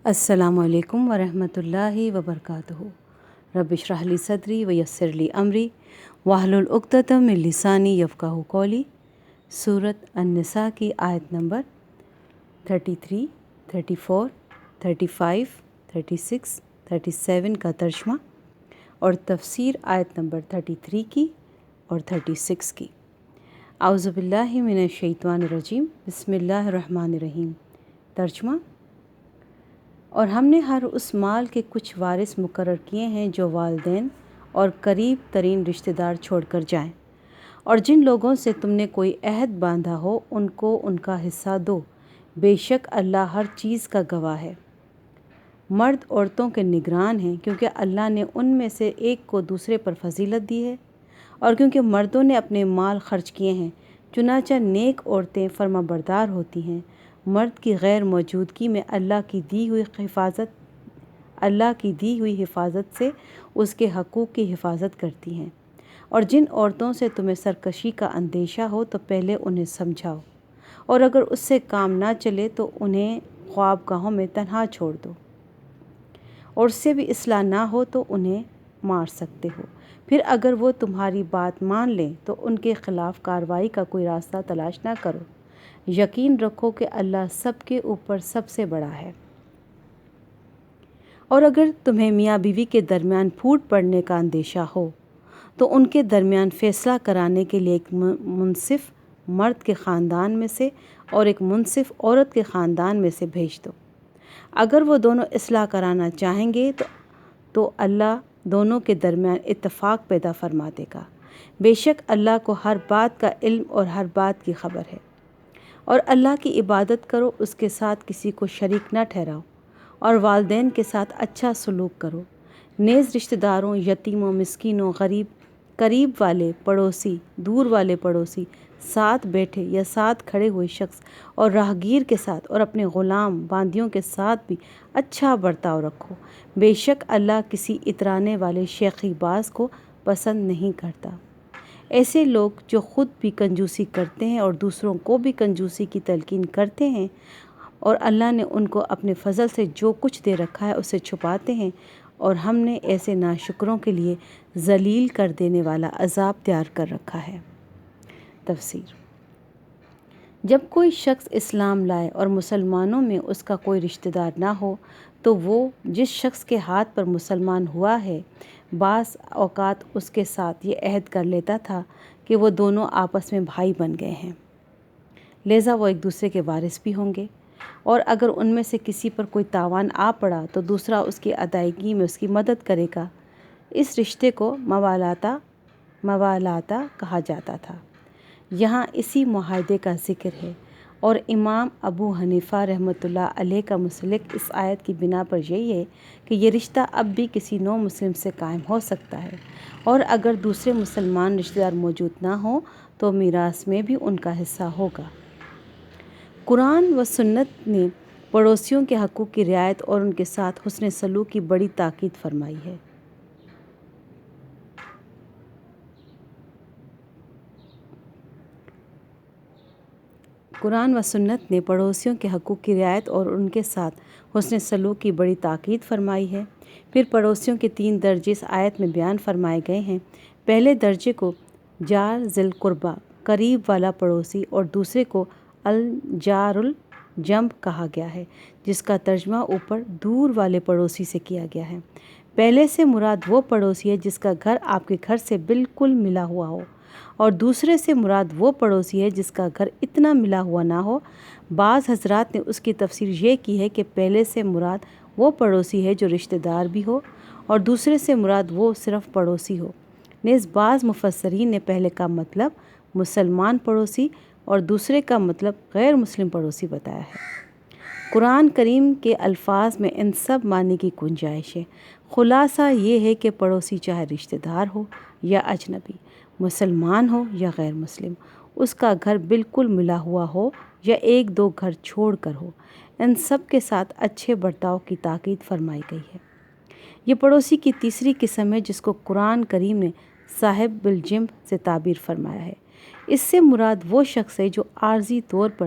السلام علیکم ورحمۃ اللہ وبرکاتہ۔ رب اشرح لی صدری ویسر لی امری واحلل عقدۃ من لسانی یفقہوا قولی۔ سورۃ النساء کی آیت نمبر 33، 34، 35، 36، 37 کا ترجمہ اور تفسیر آیت نمبر 33 کی اور 36 کی۔ اعوذ باللہ من الشیطان الرجیم، بسم اللہ الرحمن الرحیم۔ ترجمہ: اور ہم نے ہر اس مال کے کچھ وارث مقرر کیے ہیں جو والدین اور قریب ترین رشتہ دار چھوڑ کر جائیں، اور جن لوگوں سے تم نے کوئی عہد باندھا ہو ان کو ان کا حصہ دو، بے شک اللہ ہر چیز کا گواہ ہے۔ مرد عورتوں کے نگران ہیں کیونکہ اللہ نے ان میں سے ایک کو دوسرے پر فضیلت دی ہے، اور کیونکہ مردوں نے اپنے مال خرچ کیے ہیں، چنانچہ نیک عورتیں فرما بردار ہوتی ہیں، مرد کی غیر موجودگی میں اللہ کی دی ہوئی حفاظت سے اس کے حقوق کی حفاظت کرتی ہیں۔ اور جن عورتوں سے تمہیں سرکشی کا اندیشہ ہو تو پہلے انہیں سمجھاؤ، اور اگر اس سے کام نہ چلے تو انہیں خوابگاہوں میں تنہا چھوڑ دو، اور اس سے بھی اصلاح نہ ہو تو انہیں مار سکتے ہو۔ پھر اگر وہ تمہاری بات مان لیں تو ان کے خلاف کارروائی کا کوئی راستہ تلاش نہ کرو، یقین رکھو کہ اللہ سب کے اوپر سب سے بڑا ہے۔ اور اگر تمہیں میاں بیوی کے درمیان پھوٹ پڑنے کا اندیشہ ہو تو ان کے درمیان فیصلہ کرانے کے لیے ایک منصف مرد کے خاندان میں سے اور ایک منصف عورت کے خاندان میں سے بھیج دو۔ اگر وہ دونوں اصلاح کرانا چاہیں گے تو اللہ دونوں کے درمیان اتفاق پیدا فرما دے گا، بے شک اللہ کو ہر بات کا علم اور ہر بات کی خبر ہے۔ اور اللہ کی عبادت کرو، اس کے ساتھ کسی کو شریک نہ ٹھہراؤ، اور والدین کے ساتھ اچھا سلوک کرو، نیز رشتہ داروں، یتیموں، مسکینوں، غریب، قریب والے پڑوسی، دور والے پڑوسی، ساتھ بیٹھے یا ساتھ کھڑے ہوئے شخص اور راہگیر کے ساتھ اور اپنے غلام باندیوں کے ساتھ بھی اچھا برتاؤ رکھو، بے شک اللہ کسی اترانے والے شیخی باز کو پسند نہیں کرتا۔ ایسے لوگ جو خود بھی کنجوسی کرتے ہیں اور دوسروں کو بھی کنجوسی کی تلقین کرتے ہیں، اور اللہ نے ان کو اپنے فضل سے جو کچھ دے رکھا ہے اسے چھپاتے ہیں، اور ہم نے ایسے ناشکروں کے لیے ذلیل کر دینے والا عذاب تیار کر رکھا ہے۔ تفسیر: جب کوئی شخص اسلام لائے اور مسلمانوں میں اس کا کوئی رشتہ دار نہ ہو تو وہ جس شخص کے ہاتھ پر مسلمان ہوا ہے بعض اوقات اس کے ساتھ یہ عہد کر لیتا تھا کہ وہ دونوں آپس میں بھائی بن گئے ہیں، لہذا وہ ایک دوسرے کے وارث بھی ہوں گے، اور اگر ان میں سے کسی پر کوئی تاوان آ پڑا تو دوسرا اس کی ادائیگی میں اس کی مدد کرے گا۔ اس رشتے کو موالاتا کہا جاتا تھا۔ یہاں اسی معاہدے کا ذکر ہے، اور امام ابو حنیفہ رحمۃ اللہ علیہ کا مسلک اس آیت کی بنا پر یہی ہے کہ یہ رشتہ اب بھی کسی نو مسلم سے قائم ہو سکتا ہے، اور اگر دوسرے مسلمان رشتہ دار موجود نہ ہوں تو میراث میں بھی ان کا حصہ ہوگا۔ قرآن و سنت نے پڑوسیوں کے حقوق کی رعایت اور ان کے ساتھ حسن سلوک کی بڑی تاکید فرمائی ہے۔ قرآن و سنت نے پڑوسیوں کے حقوق کی رعایت اور ان کے ساتھ حسن سلوک کی بڑی تاکید فرمائی ہے۔ پھر پڑوسیوں کے 3 درجے اس آیت میں بیان فرمائے گئے ہیں۔ پہلے درجے کو جار ذی القربہ، قریب والا پڑوسی، اور دوسرے کو الجار الجنب کہا گیا ہے، جس کا ترجمہ اوپر دور والے پڑوسی سے کیا گیا ہے۔ پہلے سے مراد وہ پڑوسی ہے جس کا گھر آپ کے گھر سے بالکل ملا ہوا ہو، اور دوسرے سے مراد وہ پڑوسی ہے جس کا گھر اتنا ملا ہوا نہ ہو۔ بعض حضرات نے اس کی تفسیر یہ کی ہے کہ پہلے سے مراد وہ پڑوسی ہے جو رشتہ دار بھی ہو، اور دوسرے سے مراد وہ صرف پڑوسی ہو۔ نیز بعض مفسرین نے پہلے کا مطلب مسلمان پڑوسی اور دوسرے کا مطلب غیر مسلم پڑوسی بتایا ہے۔ قرآن کریم کے الفاظ میں ان سب معنی کی گنجائش ہے۔ خلاصہ یہ ہے کہ پڑوسی چاہے رشتہ دار ہو یا اجنبی، مسلمان ہو یا غیر مسلم، اس کا گھر بالکل ملا ہوا ہو یا 1-2 گھر چھوڑ کر ہو، ان سب کے ساتھ اچھے برتاؤ کی تاکید فرمائی گئی ہے۔ یہ پڑوسی کی تیسری قسم ہے جس کو قرآن کریم نے صاحب بالجنب سے تعبیر فرمایا ہے۔ اس سے مراد وہ شخص ہے جو عارضی طور پر